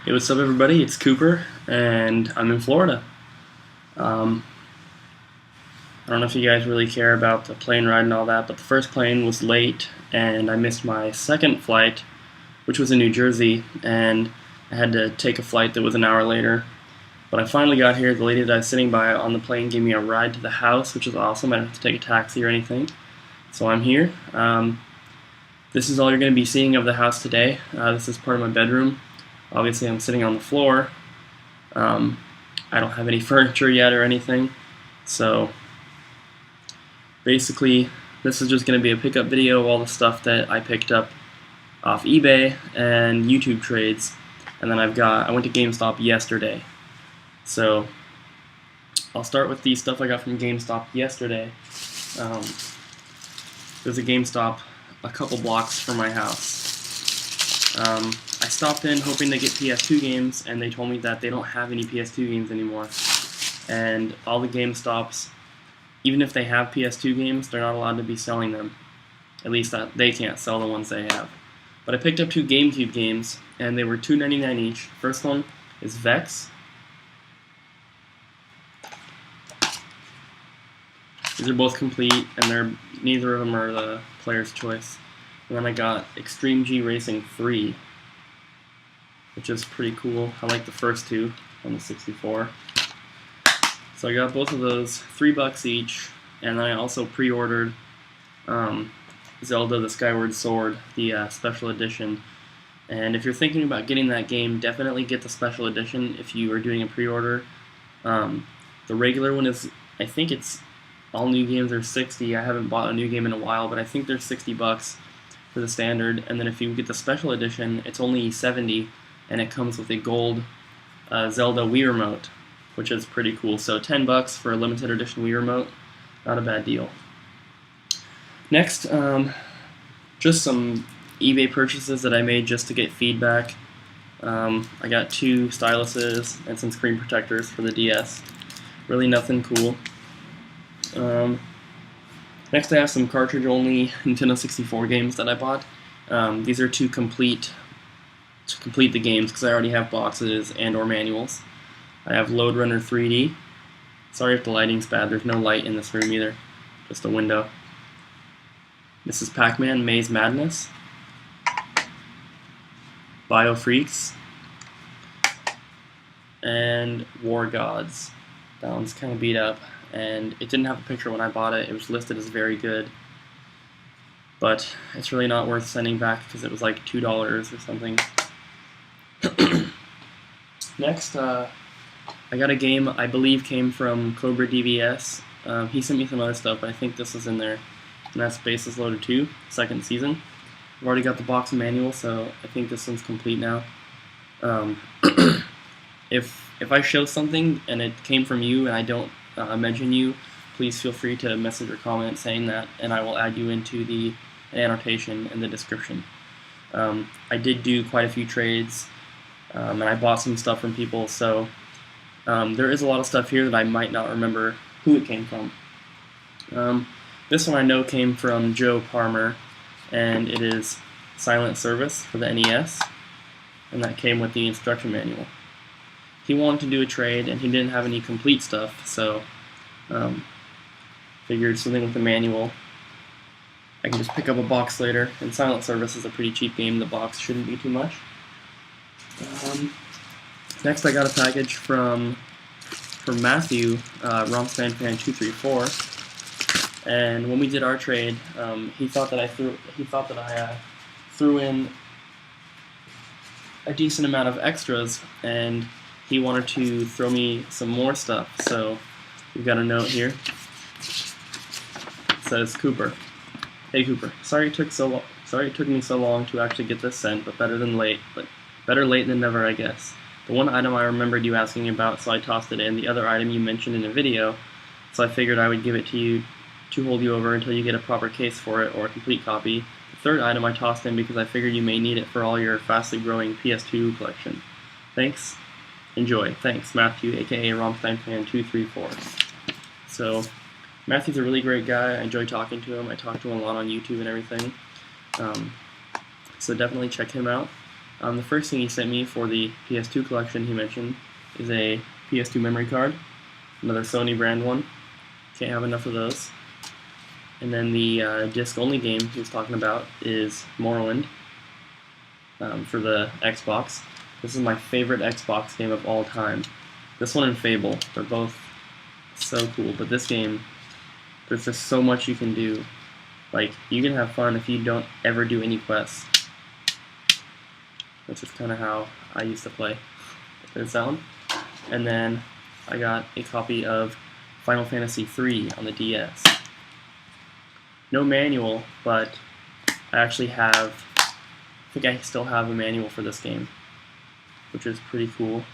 Hey, what's up everybody? It's Cooper, and I'm in Florida. I don't know if you guys really care about the plane ride and all that, but the first plane was late, and I missed my second flight, which was in New Jersey, and I had to take a flight that was an hour later. But I finally got here. The lady that I was sitting by on the plane gave me a ride to the house, which is awesome. I don't have to take a taxi or anything. So I'm here. This is all you're going to be seeing of the house today. This is part of my bedroom. Obviously I'm sitting on the floor. I don't have any furniture yet or anything. So basically this is just going to be a pickup video of all the stuff that I picked up off eBay and YouTube trades. And then I went to GameStop yesterday. So I'll start with the stuff I got from GameStop yesterday. There's a GameStop a couple blocks from my house. I stopped in hoping to get PS2 games, and they told me that they don't have any PS2 games anymore. And all the GameStops, even if they have PS2 games, they're not allowed to be selling them. At least they can't sell the ones they have. But I picked up two GameCube games, and they were $2.99 each. First one is Vex. These are both complete, and neither of them are the player's choice. And then I got Extreme G Racing 3, which is pretty cool. I like the first two on the 64. So I got both of those, $3 each, and then I also pre-ordered Zelda the Skyward Sword, the special edition. And if you're thinking about getting that game, definitely get the special edition if you are doing a pre-order. The regular one is, I think it's all new games are $60. I haven't bought a new game in a while, but I think they're $60 for the standard. And then if you get the special edition, it's only $70, and it comes with a gold Zelda Wii remote, which is pretty cool. So $10 for a limited edition Wii remote, not a bad deal. Next, just some eBay purchases that I made just to get feedback. I got two styluses and some screen protectors for the DS. Really nothing cool. Next I have some cartridge-only Nintendo 64 games that I bought. These are to complete the games because I already have boxes and or manuals. I have Lode Runner 3D. Sorry if the lighting's bad, there's no light in this room either, just a window. This is Pac-Man Maze Madness. Bio Freaks. And War Gods. That one's kind of beat up, and it didn't have a picture when I bought it. It was listed as very good, but it's really not worth sending back because it was like $2 or something. Next, I got a game I believe came from Cobra DVS. He sent me some other stuff, but I think this is in there, and that's Bases Loaded 2, second season. I've already got the box manual, so I think this one's complete now. If I show something and it came from you and I don't mention you, please feel free to message or comment saying that, and I will add you into the annotation in the description. I did do quite a few trades, and I bought some stuff from people, so there is a lot of stuff here that I might not remember who it came from. This one I know came from Joe Parmer, and it is Silent Service for the NES, and that came with the instruction manual. He wanted to do a trade, and he didn't have any complete stuff, so figured something with the manual. I can just pick up a box later, and Silent Service is a pretty cheap game. The box shouldn't be too much. Next, I got a package from Matthew, Romstein Fan 234, and when we did our trade, he thought that I threw in a decent amount of extras, and he wanted to throw me some more stuff. So we've got a note here. It says, Cooper. Hey Cooper, sorry it took me so long to actually get this sent, but better late than never, I guess. The one item I remembered you asking about, so I tossed it in. The other item you mentioned in a video, so I figured I would give it to you to hold you over until you get a proper case for it or a complete copy. The third item I tossed in because I figured you may need it for all your fastly growing PS2 collection. Thanks. Enjoy. Thanks, Matthew, aka Romstein Fan 234. So, Matthew's a really great guy. I enjoy talking to him. I talk to him a lot on YouTube and everything. So definitely check him out. The first thing he sent me for the PS2 collection he mentioned is a PS2 memory card, another Sony brand one. Can't have enough of those. And then the disc-only game he was talking about is Morrowind for the Xbox. This is my favorite Xbox game of all time. This one and Fable, they're both so cool, but this game, there's just so much you can do. Like, you can have fun if you don't ever do any quests. Which is kind of how I used to play. There's that one. And then I got a copy of Final Fantasy III on the DS. No manual, but I actually have, I think I still have a manual for this game, which is pretty cool.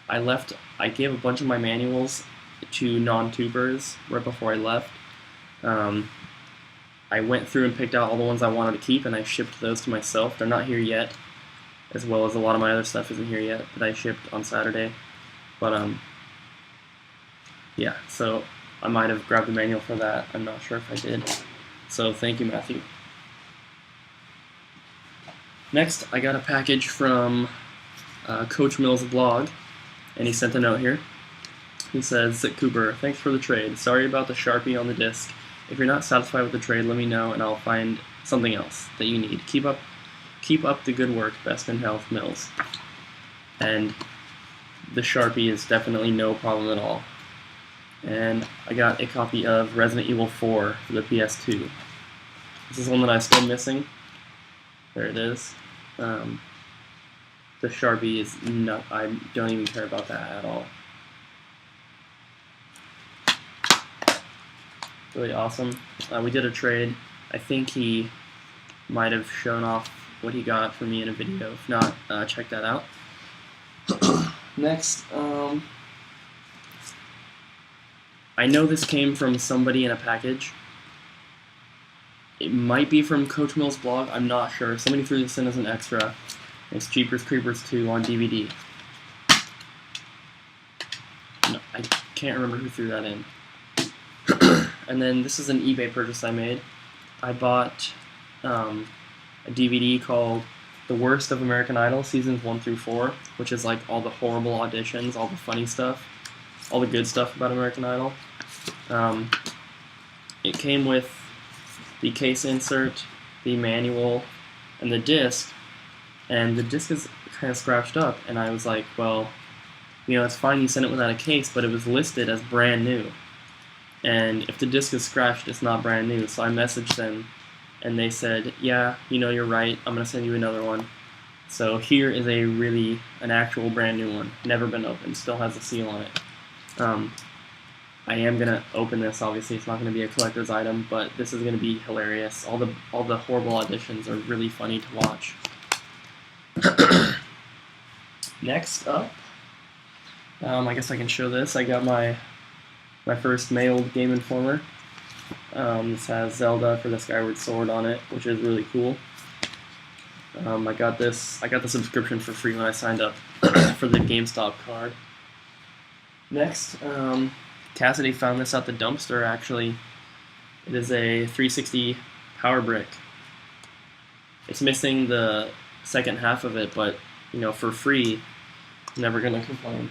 I gave a bunch of my manuals to non-tubers right before I left. I went through and picked out all the ones I wanted to keep, and I shipped those to myself. They're not here yet, as well as a lot of my other stuff isn't here yet that I shipped on Saturday. But yeah, so I might have grabbed the manual for that. I'm not sure if I did. So thank you, Matthew. Next, I got a package from Coach Mill's blog, and he sent a note here. He says, Cooper, thanks for the trade. Sorry about the Sharpie on the disc. If you're not satisfied with the trade, let me know and I'll find something else that you need. Keep up the good work. Best in health, Mills. And the Sharpie is definitely no problem at all. And I got a copy of Resident Evil 4 for the PS2. This is one that I'm still missing. There it is. The Sharpie is not, I don't even care about that at all. Really awesome. We did a trade. I think he might have shown off what he got for me in a video. If not, check that out. Next, I know this came from somebody in a package. It might be from Coach Mill's blog. I'm not sure. Somebody threw this in as an extra. It's Jeepers Creepers 2 on DVD. No, I can't remember who threw that in. And then this is an eBay purchase I made. I bought a DVD called The Worst of American Idol, Seasons 1 through 4, which is like all the horrible auditions, all the funny stuff, all the good stuff about American Idol. It came with the case insert, the manual, and the disc, and the disc is kind of scratched up, and I was like, well, you know, it's fine you sent it without a case, but it was listed as brand new. And if the disc is scratched, it's not brand new. So I messaged them, and they said, yeah, you know, you're right. I'm going to send you another one. So here is an actual brand new one. Never been opened. Still has a seal on it. I am going to open this. Obviously, it's not going to be a collector's item, but this is going to be hilarious. All the horrible auditions are really funny to watch. Next up, I guess I can show this. I got my first mailed Game Informer. This has Zelda for the Skyward Sword on it, which is really cool. I got the subscription for free when I signed up for the GameStop card. Next, Cassidy found this at the dumpster, actually. It is a 360 power brick. It's missing the second half of it, but, you know, for free, never gonna complain.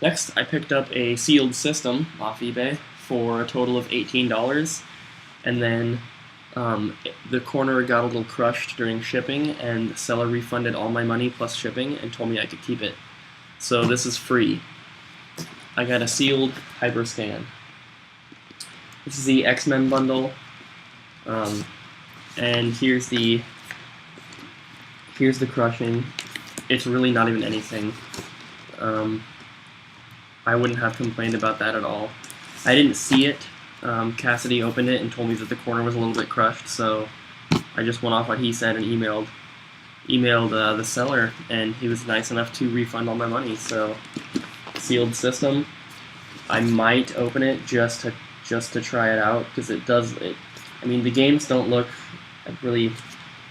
Next, I picked up a sealed system off eBay for a total of $18, and then the corner got a little crushed during shipping, and the seller refunded all my money plus shipping and told me I could keep it. So this is free. I got a sealed Hyperscan. This is the X-Men bundle, and here's the crushing. It's really not even anything. I wouldn't have complained about that at all. I didn't see it. Cassidy opened it and told me that the corner was a little bit crushed, so I just went off what he said and emailed the seller, and he was nice enough to refund all my money. So, sealed system. I might open it just to try it out, because I mean, the games don't look really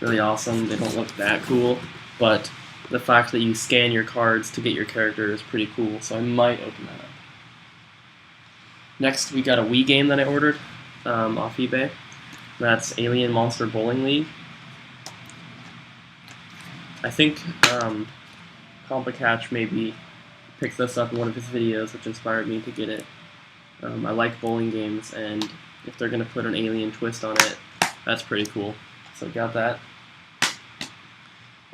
awesome. They don't look that cool, but the fact that you scan your cards to get your character is pretty cool, so I might open that up. Next, we got a Wii game that I ordered off eBay. That's Alien Monster Bowling League. I think Compacatch maybe picked this up in one of his videos, which inspired me to get it. I like bowling games, and if they're going to put an alien twist on it, that's pretty cool. So I got that.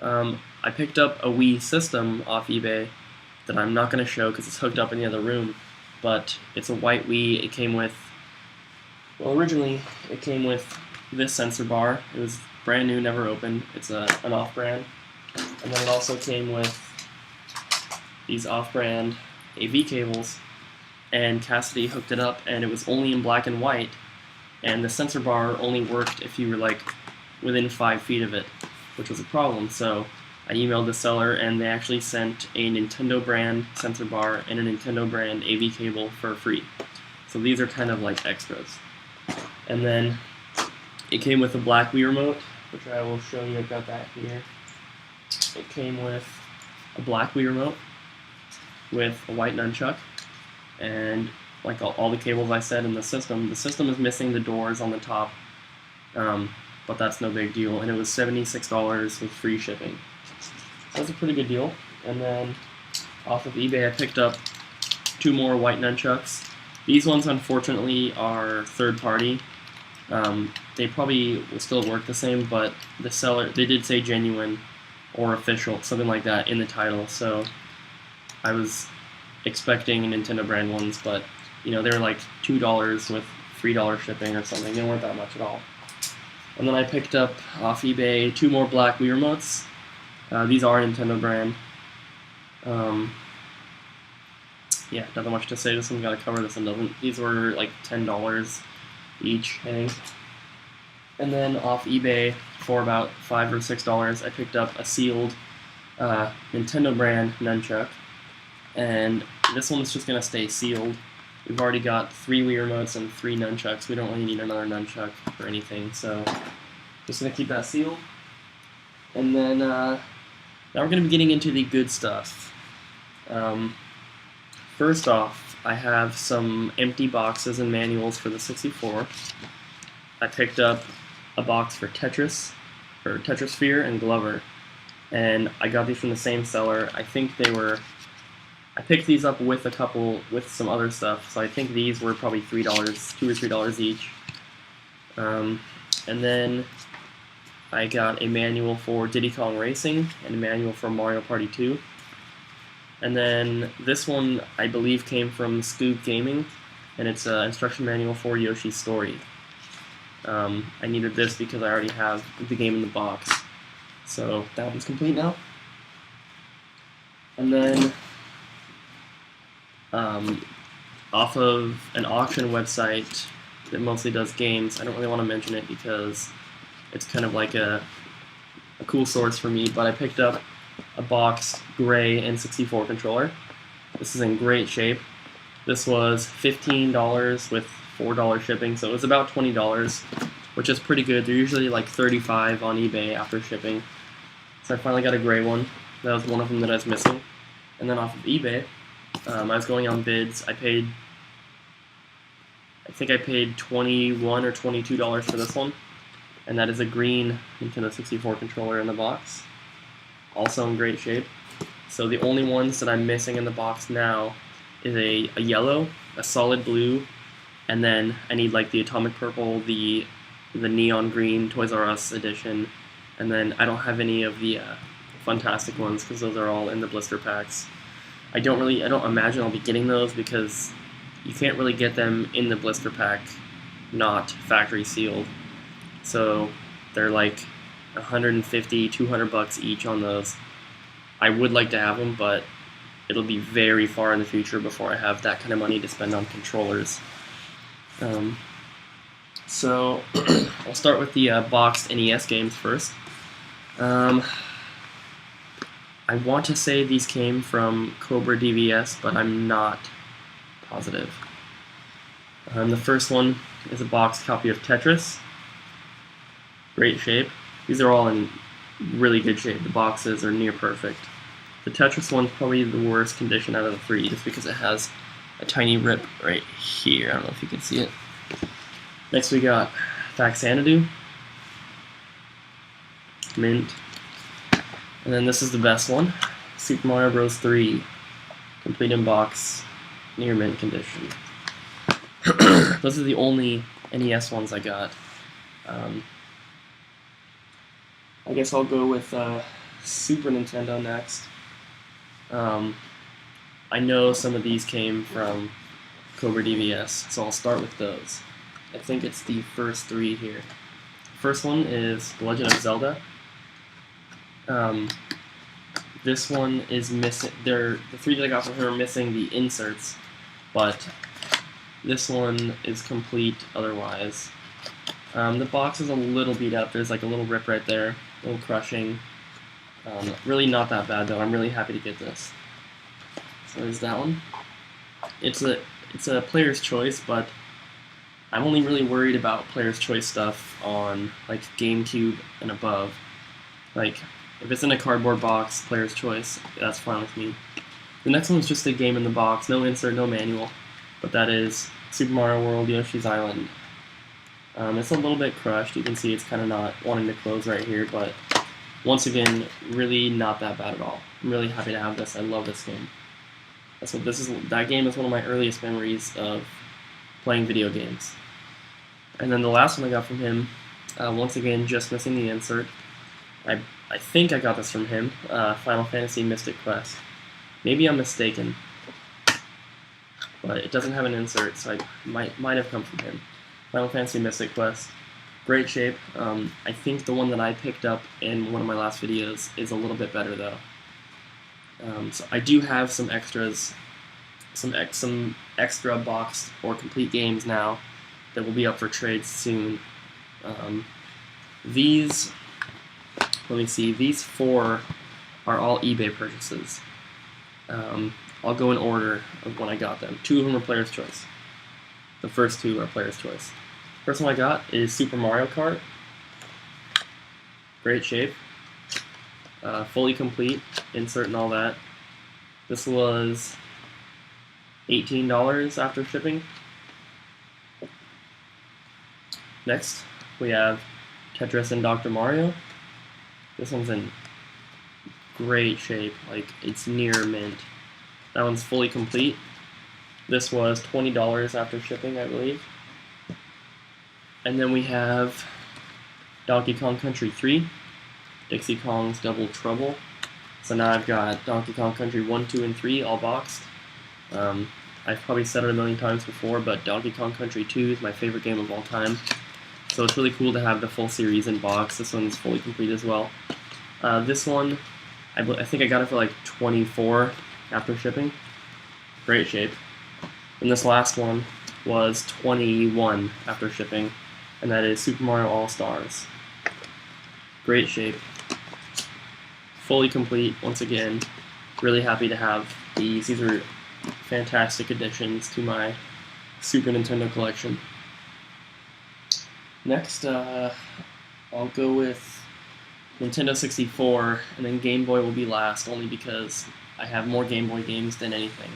I picked up a Wii system off eBay that I'm not going to show because it's hooked up in the other room, but it's a white Wii. It came with, well, originally it came with this sensor bar. It was brand new, never opened. It's an off-brand. And then it also came with these off-brand AV cables, and Cassidy hooked it up, and it was only in black and white, and the sensor bar only worked if you were like within 5 feet of it, which was a problem. So I emailed the seller, and they actually sent a Nintendo brand sensor bar and a Nintendo brand AV cable for free. So these are kind of like extras. And then it came with a black Wii remote, which I will show you. I've got that here. It came with a black Wii remote with a white nunchuck, and like all the cables I said in the system is missing the doors on the top, but that's no big deal, and it was $76 with free shipping. So that's a pretty good deal. And then off of eBay I picked up 2 more white nunchucks. These ones unfortunately are third party. They probably will still work the same, but the seller, they did say genuine or official, something like that in the title, so I was expecting Nintendo brand ones, but you know, they were like $2 with $3 shipping or something. They weren't that much at all. And then I picked up off eBay 2 more black Wii remotes. These are Nintendo brand. Yeah, nothing much to say. This one's got a cover, this one doesn't. These were like $10 each, I think. And then off eBay for about $5 or $6, I picked up a sealed Nintendo brand nunchuck, and this one's just going to stay sealed. We've already got 3 Wii remotes and 3 nunchucks. We don't really need another nunchuck for anything, so just going to keep that sealed. And then now we're going to be getting into the good stuff. First off, I have some empty boxes and manuals for the 64. I picked up a box for Tetris, or Tetrisphere and Glover, and I got these from the same seller. I think they were, I picked these up with with some other stuff, so I think these were probably $3, $2 or $3 each. And then I got a manual for Diddy Kong Racing and a manual for Mario Party 2. And then this one, I believe, came from Scoob Gaming, and it's an instruction manual for Yoshi's Story. I needed this because I already have the game in the box. So that one's complete now. And then off of an auction website that mostly does games, I don't really want to mention it because it's kind of like a cool source for me, but I picked up a boxed gray N64 controller. This is in great shape. This was $15 with $4 shipping, so it was about $20, which is pretty good. They're usually like $35 on eBay after shipping. So I finally got a gray one. That was one of them that I was missing. And then off of eBay, I was going on bids. I think I paid $21 or $22 for this one, and that is a green Nintendo 64 controller in the box, also in great shape. So the only ones that I'm missing in the box now is a yellow, a solid blue, and then I need like the atomic purple, the neon green Toys R Us edition, and then I don't have any of the Fantastic ones because those are all in the blister packs. I don't imagine I'll be getting those because you can't really get them in the blister pack, not factory sealed. So they're like $150, $200 each on those. I would like to have them, but it'll be very far in the future before I have that kind of money to spend on controllers. So I'll start with the boxed NES games first. I want to say these came from Cobra DVS, but I'm not positive. The first one is a boxed copy of Tetris. Great shape. These are all in really good shape. The boxes are near perfect. The Tetris one's probably the worst condition out of the 3 just because it has a tiny rip right here. I don't know if you can see it. Next we got Faxanadu, mint, and then this is the best one, Super Mario Bros. 3, complete in box, near mint condition. Those are the only NES ones I got. I guess I'll go with Super Nintendo next. I know some of these came from Cobra DVS, so I'll start with those. I think it's the first three here. First one is The Legend of Zelda. This one is missing. The three that I got from her are missing the inserts, but this one is complete otherwise. The box is a little beat up. There's like a little rip right there, a little crushing. Really not that bad though. I'm really happy to get this. So there's that one. It's a player's choice, but I'm only really worried about player's choice stuff on like GameCube and above. Like if it's in a cardboard box, player's choice, that's fine with me. The next one is just a game in the box, no insert, no manual, but that is Super Mario World, Yoshi's Island. It's a little bit crushed. You can see it's kind of not wanting to close right here, but once again, really not that bad at all. I'm really happy to have this. I love this game. That's what this is. That game is one of my earliest memories of playing video games. And then the last one I got from him, once again, just missing the insert. I think I got this from him, Final Fantasy Mystic Quest. Maybe I'm mistaken, but it doesn't have an insert, so I might have come from him. Final Fantasy Mystic Quest, great shape. I think the one that I picked up in one of my last videos is a little bit better though. So I do have some extras, some extra boxed or complete games now that will be up for trade soon. Let me see, these four are all eBay purchases. I'll go in order of when I got them. Two of them are player's choice. The first two are player's choice. First one I got is Super Mario Kart. Great shape. Fully complete, insert and all that. This was $18 after shipping. Next, we have Tetris and Dr. Mario. This one's in great shape, like it's near mint. That one's fully complete. This was $20 after shipping, I believe. And then we have Donkey Kong Country 3, Dixie Kong's Double Trouble. So now I've got Donkey Kong Country 1, 2, and 3 all boxed. I've probably said it a million times before, but Donkey Kong Country 2 is my favorite game of all time. So it's really cool to have the full series in box. This one's fully complete as well. This one, I think I got it for like $24 after shipping. Great shape. And this last one was $21 after shipping, and that is Super Mario All-Stars. Great shape. Fully complete, once again. Really happy to have these. These are fantastic additions to my Super Nintendo collection. Next, I'll go with Nintendo 64, and then Game Boy will be last, only because I have more Game Boy games than anything.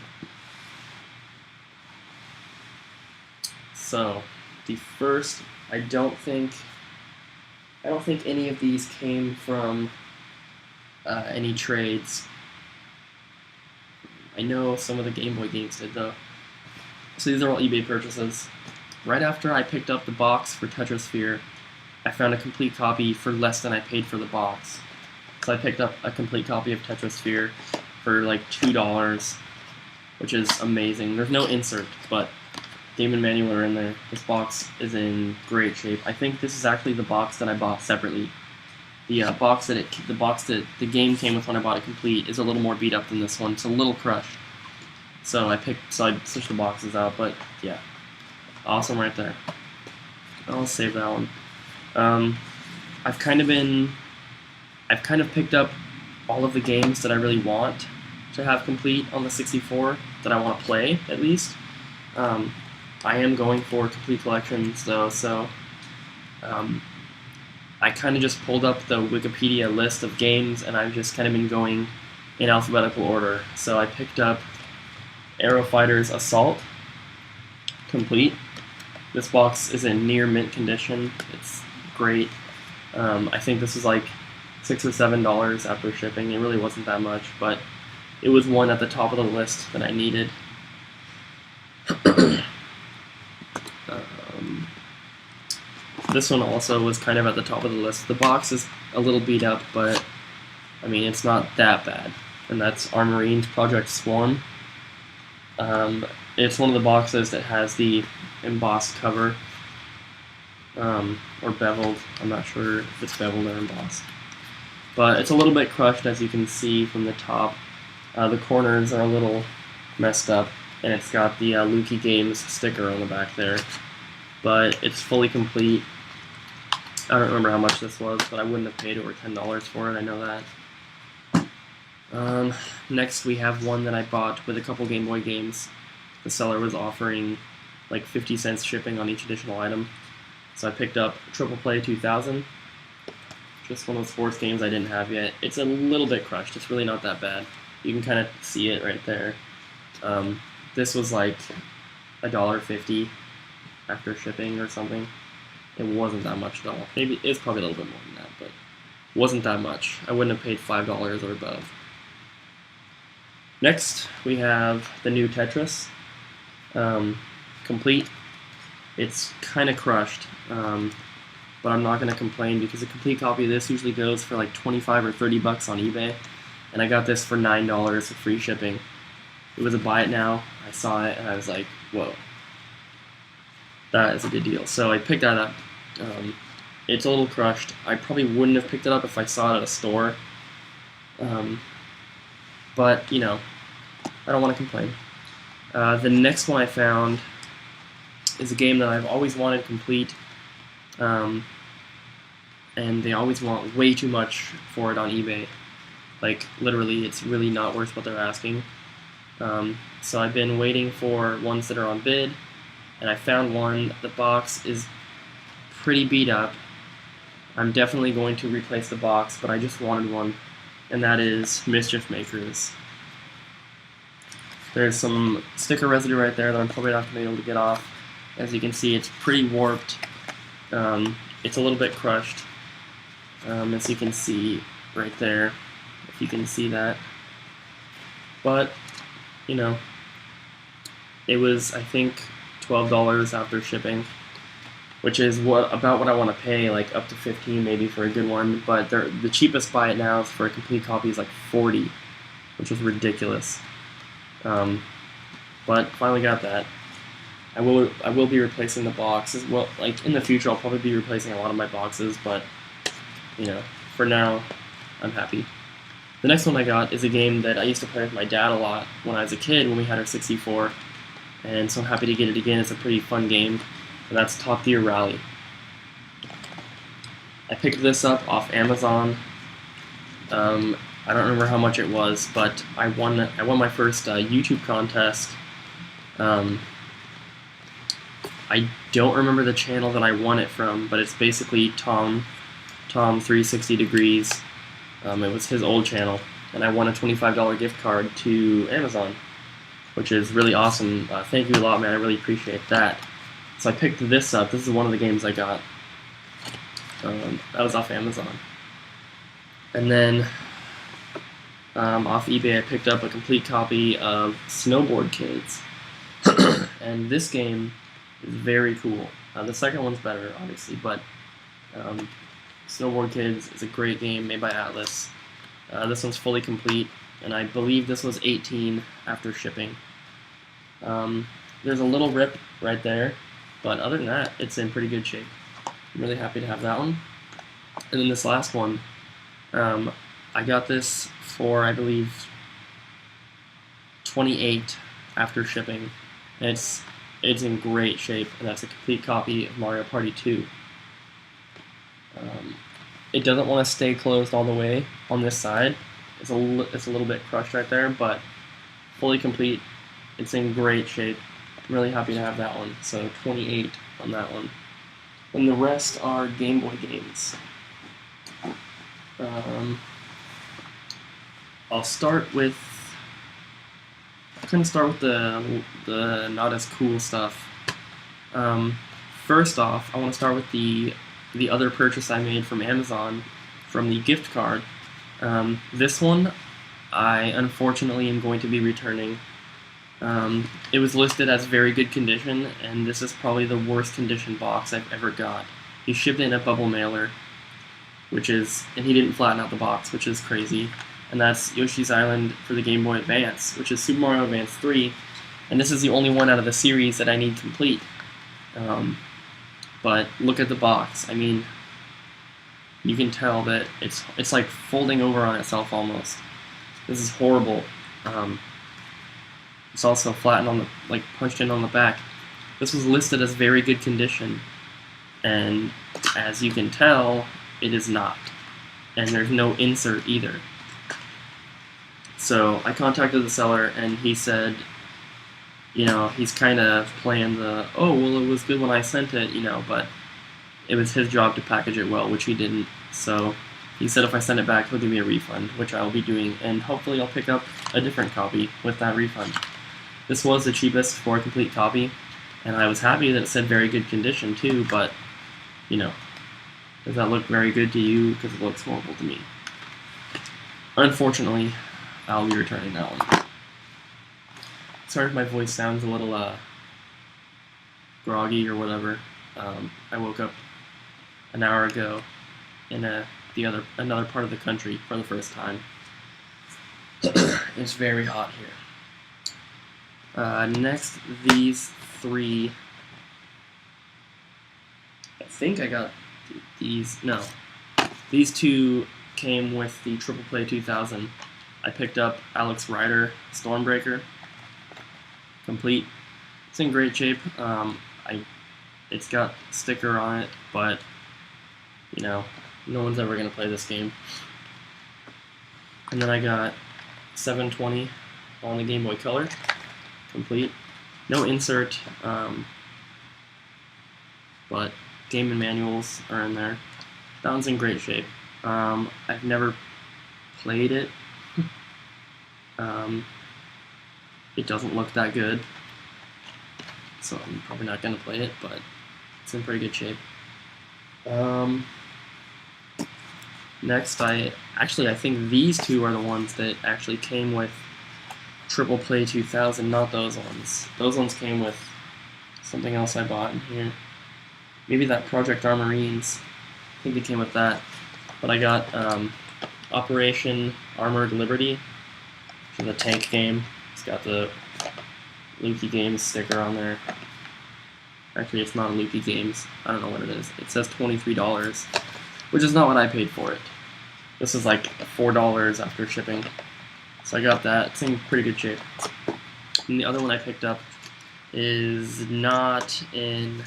So, the first, I don't think any of these came from any trades. I know some of the Game Boy games did though. So these are all eBay purchases. Right after I picked up the box for Tetrasphere, I found a complete copy for less than I paid for the box. So I picked up a complete copy of Tetrasphere for like $2, which is amazing. There's no insert, but game and manual are in there. This box is in great shape. I think this is actually the box that I bought separately. The box that the game came with when I bought it complete is a little more beat up than this one. It's a little crushed. So I switched the boxes out, but yeah, awesome right there. I'll save that one. I've kind of picked up all of the games that I really want to have complete on the 64 that I want to play at least. I am going for complete collections though, so I kind of just pulled up the Wikipedia list of games and I've just kind of been going in alphabetical order. So I picked up Aero Fighters Assault, complete. This box is in near mint condition. It's great. I think this is like $6 or $7 after shipping. It really wasn't that much, but it was one at the top of the list that I needed. This one also was kind of at the top of the list. The box is a little beat up, but I mean, it's not that bad. And that's our Marine's Project Swarm. It's one of the boxes that has the embossed cover, or beveled. I'm not sure if it's beveled or embossed. But it's a little bit crushed, as you can see from the top. The corners are a little messed up, and it's got the Lukey Games sticker on the back there. But it's fully complete. I don't remember how much this was, but I wouldn't have paid over $10 for it, I know that. Next we have one that I bought with a couple Game Boy games. The seller was offering like 50 cents shipping on each additional item. So I picked up Triple Play 2000. Just one of the sports games I didn't have yet. It's a little bit crushed, it's really not that bad. You can kind of see it right there. This was like $1.50 after shipping or something. It wasn't that much at all. Maybe it's probably a little bit more than that, but it wasn't that much. I wouldn't have paid $5 or above. Next, we have the new Tetris, complete. It's kind of crushed, but I'm not going to complain because a complete copy of this usually goes for like 25 or 30 bucks on eBay, and I got this for $9 with free shipping. It was a buy it now. I saw it and I was like, whoa, that is a good deal. So I picked that up. It's a little crushed. I probably wouldn't have picked it up if I saw it at a store. But, you know, I don't want to complain. The next one I found is a game that I've always wanted complete, and they always want way too much for it on eBay. Like, literally, it's really not worth what they're asking. So I've been waiting for ones that are on bid, and I found one. The box is pretty beat up. I'm definitely going to replace the box, but I just wanted one, and that is Mischief Makers. There's some sticker residue right there that I'm probably not going to be able to get off. As you can see, it's pretty warped. It's a little bit crushed, as you can see right there, if you can see that. But, you know, it was, I think, $12 after shipping, which is about what I want to pay, like up to $15 maybe for a good one. But the cheapest buy it now for a complete copy is like $40, which is ridiculous. But finally got that. I will be replacing the box as well. Like in the future, I'll probably be replacing a lot of my boxes, but you know, for now, I'm happy. The next one I got is a game that I used to play with my dad a lot when I was a kid when we had our 64, and so I'm happy to get it again. It's a pretty fun game, and that's Top Gear Rally. I picked this up off Amazon. I don't remember how much it was, but I won my first YouTube contest. I don't remember the channel that I won it from, but it's basically Tom 360 Degrees. It was his old channel, and I won a $25 gift card to Amazon, which is really awesome. Thank you a lot, man. I really appreciate that. So I picked this up. This is one of the games I got. That was off Amazon. And then off eBay, I picked up a complete copy of Snowboard Kids. And this game is very cool. The second one's better, obviously, but Snowboard Kids is a great game made by Atlas. This one's fully complete, and I believe this was $18 after shipping. There's a little rip right there, but other than that, it's in pretty good shape. I'm really happy to have that one. And then this last one, I got this for, I believe, $28 after shipping. And it's in great shape, and that's a complete copy of Mario Party 2. It doesn't want to stay closed all the way on this side. It's a little bit crushed right there, but fully complete. It's in great shape. I'm really happy to have that one. So $28 on that one. And the rest are Game Boy games. I'll start with. I'm gonna start with the not as cool stuff. first off, I want to start with the other purchase I made from Amazon, from the gift card. This one, I unfortunately am going to be returning. It was listed as very good condition, and this is probably the worst condition box I've ever got. He shipped it in a bubble mailer, and he didn't flatten out the box, which is crazy. And that's Yoshi's Island for the Game Boy Advance, which is Super Mario Advance 3, and this is the only one out of the series that I need complete. But look at the box. I mean, you can tell that it's like folding over on itself almost. This is horrible. It's also flattened on the, punched in on the back. This was listed as very good condition, and as you can tell, it is not. And there's no insert either. So I contacted the seller, and he said, he's kind of playing the, oh, well, it was good when I sent it, but it was his job to package it well, which he didn't. So he said if I send it back, he'll give me a refund, which I'll be doing, and hopefully I'll pick up a different copy with that refund. This was the cheapest for a complete copy, and I was happy that it said very good condition too, but, does that look very good to you? Because it looks horrible to me. Unfortunately, I'll be returning that one. Sorry if my voice sounds a little groggy or whatever. I woke up an hour ago in another part of the country for the first time. It's very hot here. Next, these three. I think I got these. No, these two came with the Triple Play 2000. I picked up Alex Rider Stormbreaker, complete. It's in great shape. It's got sticker on it, but no one's ever gonna play this game. And then I got 720 on the Game Boy Color, complete. No insert, but game and manuals are in there. That one's in great shape. I've never played it. It doesn't look that good, so I'm probably not going to play it, but it's in pretty good shape. Next, I think these two are the ones that actually came with Triple Play 2000, not those ones. Those ones came with something else I bought in here. Maybe that Project Armorines. I think it came with that. But I got Operation Armored Liberty, which is a tank game. It's got the Lukey Games sticker on there. Actually, it's not a Lukey Games. I don't know what it is. It says $23, which is not what I paid for it. This is like $4 after shipping. So I got that. It's in pretty good shape. And the other one I picked up is not in.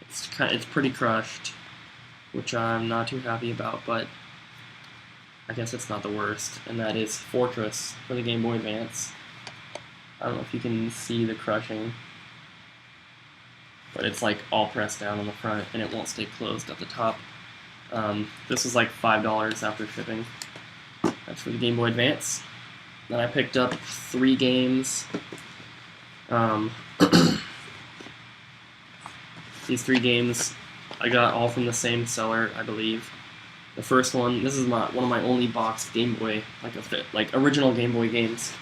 It's pretty crushed, which I'm not too happy about, but I guess it's not the worst. And that is Fortress for the Game Boy Advance. I don't know if you can see the crushing, but it's like all pressed down on the front, and it won't stay closed at the top. This was like $5 after shipping. That's for the Game Boy Advance. Then I picked up 3 games. These 3 games I got all from the same seller, I believe. The first one, this is one of my only boxed Game Boy, like original Game Boy games.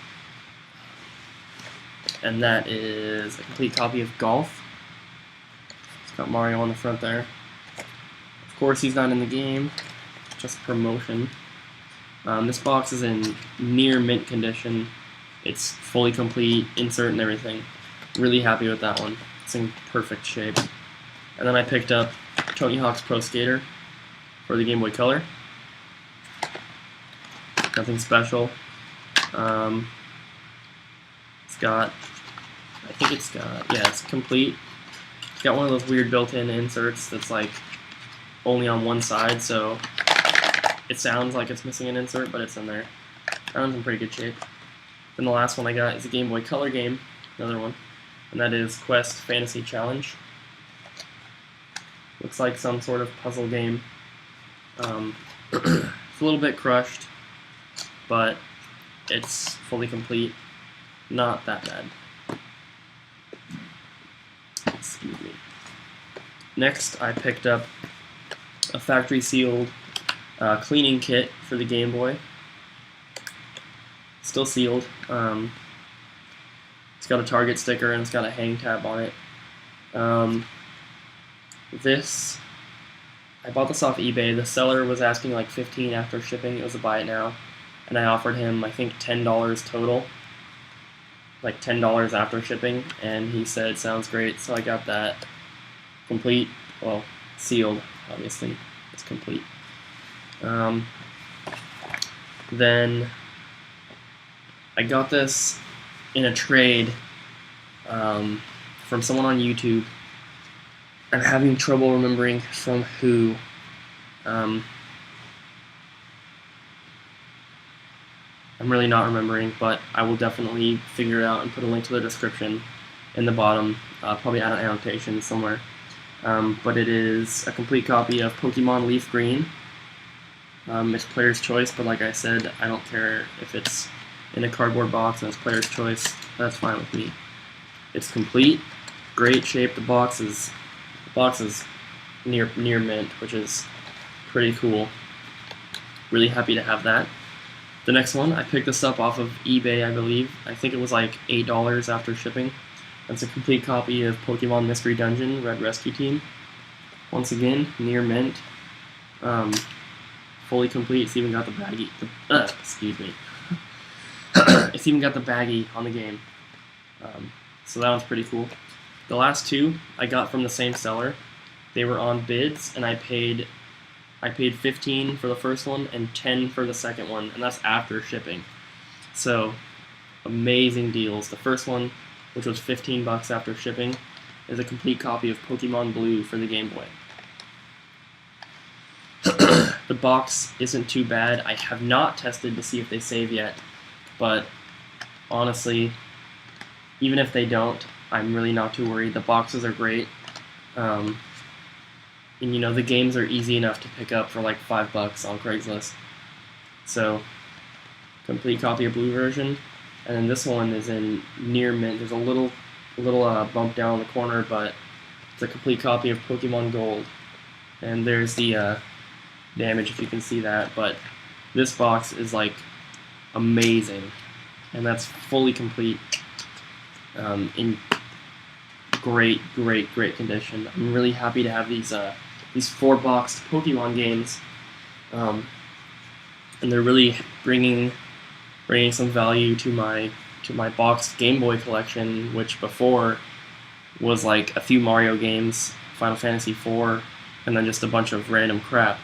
And that is a complete copy of Golf. It's got Mario on the front there. Of course, he's not in the game, just promotion. This box is in near mint condition. It's fully complete, insert and everything. Really happy with that one. It's in perfect shape. And then I picked up Tony Hawk's Pro Skater for the Game Boy Color. Nothing special. It's complete. It's got one of those weird built-in inserts that's like only on one side, so it sounds like it's missing an insert, but it's in there. That one's in pretty good shape. Then the last one I got is a Game Boy Color game, another one, and that is Quest Fantasy Challenge. Looks like some sort of puzzle game. It's a little bit crushed, but it's fully complete. Not that bad. Excuse me. Next, I picked up a factory sealed cleaning kit for the Game Boy. Still sealed. It's got a Target sticker and it's got a hang tab on it. I bought this off eBay. The seller was asking like $15 after shipping. It was a buy it now, and I offered him I think $10 total, like $10 after shipping, and he said sounds great. So I got that complete. Well, sealed, obviously. It's complete. Then I got this in a trade from someone on YouTube. I'm having trouble remembering from who. I'm really not remembering, but I will definitely figure it out and put a link to the description in the bottom. Probably add an annotation somewhere. But it is a complete copy of Pokemon Leaf Green. It's player's choice, but like I said, I don't care if it's in a cardboard box and it's player's choice. That's fine with me. It's complete, great shape. The box is near mint, which is pretty cool. Really happy to have that. The next one, I picked this up off of eBay, I believe. I think it was like $8 after shipping. It's a complete copy of Pokemon Mystery Dungeon Red Rescue Team. Once again, near mint. Fully complete. It's even got the baggie. Excuse me. It's even got the baggie on the game. So that one's pretty cool. The last two I got from the same seller. They were on bids, and I paid $15 for the first one and $10 for the second one, and that's after shipping. So amazing deals. The first one, which was $15 after shipping, is a complete copy of Pokemon Blue for the Game Boy. The box isn't too bad. I have not tested to see if they save yet, but honestly, even if they don't, I'm really not too worried. The boxes are great. And you know, the games are easy enough to pick up for like $5 on Craigslist. So, complete copy of Blue version. And then this one is in near mint. There's a little bump down in the corner, but it's a complete copy of Pokemon Gold. And there's the damage, if you can see that. But this box is like amazing, and that's fully complete, in great condition. I'm really happy to have these 4-boxed Pokemon games, and they're really bringing some value to my boxed Game Boy collection, which before was like a few Mario games, Final Fantasy IV, and then just a bunch of random crap.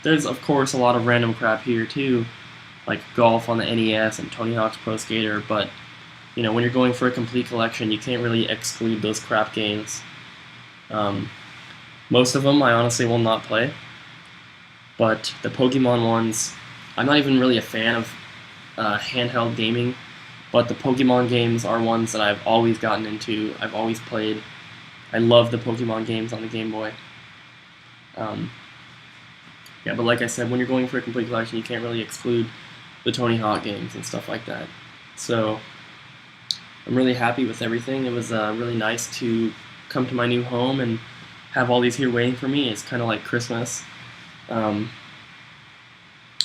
There's of course a lot of random crap here too, like golf on the NES and Tony Hawk's Pro Skater, but you know, when you're going for a complete collection, you can't really exclude those crap games. Most of them I honestly will not play, but the Pokemon ones, I'm not even really a fan of handheld gaming, but the Pokemon games are ones that I've always gotten into, I've always played. I love the Pokemon games on the Game Boy. Yeah, but like I said, when you're going for a complete collection, you can't really exclude the Tony Hawk games and stuff like that. So I'm really happy with everything. It was really nice to come to my new home and have all these here waiting for me. It's kind of like Christmas.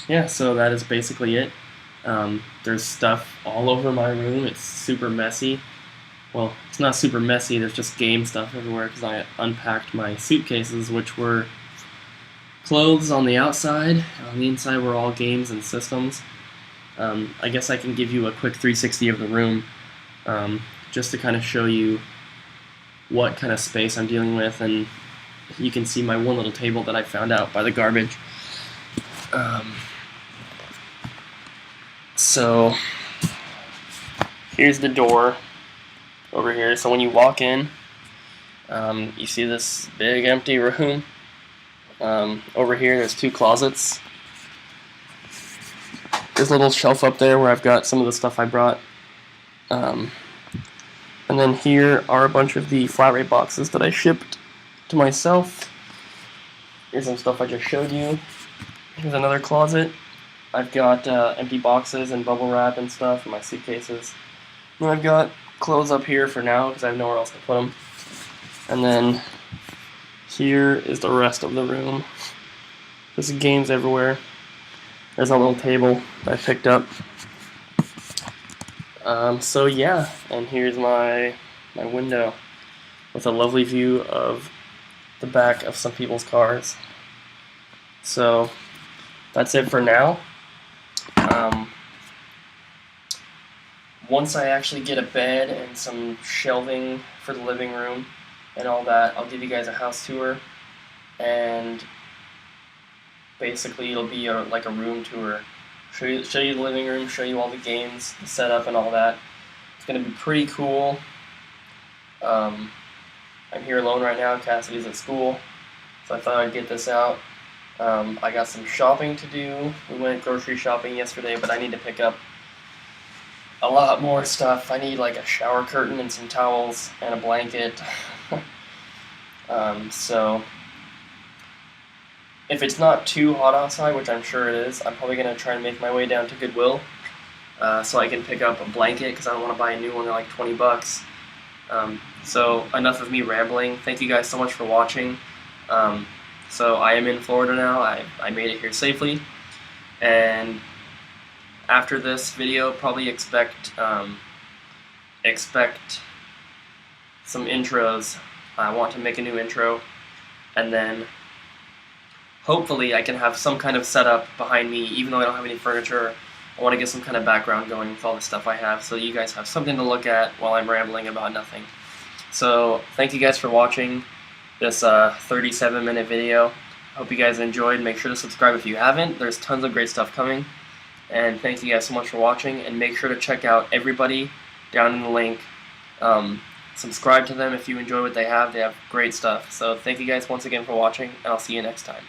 Yeah, so that is basically it. There's stuff all over my room. It's super messy. Well, it's not super messy. There's just game stuff everywhere because I unpacked my suitcases, which were clothes on the outside. On the inside were all games and systems. I guess I can give you a quick 360 of the room, just to kind of show you what kind of space I'm dealing with, and you can see my one little table that I found out by the garbage. So here's the door over here. So when you walk in, you see this big empty room. Over here there's 2 closets. There's a little shelf up there where I've got some of the stuff I brought. And then here are a bunch of the flat rate boxes that I shipped to myself. Here's some stuff I just showed you. Here's another closet. I've got empty boxes and bubble wrap and stuff in my suitcases. And I've got clothes up here for now because I have nowhere else to put them. And then Here is the rest of the room. There's games everywhere. There's a little table I picked up. So yeah, and here's my window with a lovely view of the back of some people's cars. So that's it for now. Once I actually get a bed and some shelving for the living room and all that, I'll give you guys a house tour, and basically it'll be like a room tour. Show you the living room, show you all the games, the setup and all that. It's going to be pretty cool. I'm here alone right now. Cassidy's at school, so I thought I'd get this out. I got some shopping to do. We went grocery shopping yesterday, but I need to pick up a lot more stuff. I need like a shower curtain and some towels and a blanket. So if it's not too hot outside, which I'm sure it is, I'm probably going to try and make my way down to Goodwill so I can pick up a blanket, because I don't want to buy a new one. They're like 20 bucks. So enough of me rambling. Thank you guys so much for watching. So I am in Florida now. I made it here safely. And after this video, probably expect some intros. I want to make a new intro, and then hopefully I can have some kind of setup behind me, even though I don't have any furniture. I want to get some kind of background going with all the stuff I have, so you guys have something to look at while I'm rambling about nothing. So thank you guys for watching this 37-minute video. I hope you guys enjoyed. Make sure to subscribe if you haven't. There's tons of great stuff coming. And thank you guys so much for watching, and make sure to check out everybody down in the link. Subscribe to them if you enjoy what they have. They have great stuff. So thank you guys once again for watching, and I'll see you next time.